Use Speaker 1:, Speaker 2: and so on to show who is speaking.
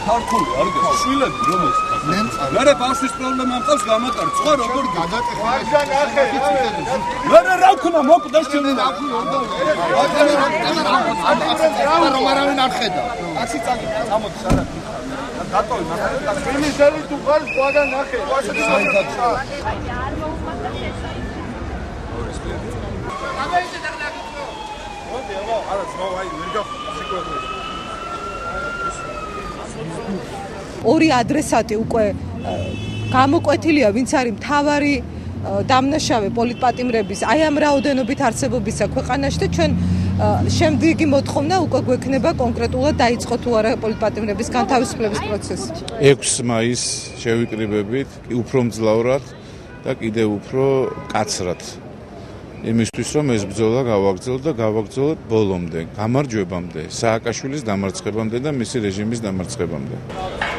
Speaker 1: ქართული არ გას შვილები რომელს მერე ბავშვის პრობლემა მყავს გამატარი სხვა როგორ მერე რა ქნა მოკვდეს ჩემი რომ არავინ არ ხედა ტაქსი წამოდი საერთოდ გატოვი მაგრამ ფილიზელი თუ ხარ სხვაგან ნახე
Speaker 2: ორი ადრესატი უკვე გამოკვეთილია, ვინც არის მთავარი დამნაშავე პოლიტპატიმრების აი ამ რაოდენობით არსებობისა ქვეყანაში და ჩვენ შემდეგი მოთხოვნა უკვე გვექნება კონკრეტულად დაიწყო თუ არა პოლიტპატიმრების განთავისუფლების პროცესი.
Speaker 3: 6 მაისს შევიკრიბებით უფრო მძლავრად და კიდევ უფრო კაცრად. იმისთვის რომ ეს ბრძოლა გავაგრძელოთ და გავაგრძელოთ ბოლომდე, გამარჯვებამდე, სააკაშვილის დამარცხებამდე და მისი რეჟიმის დამარცხებამდე.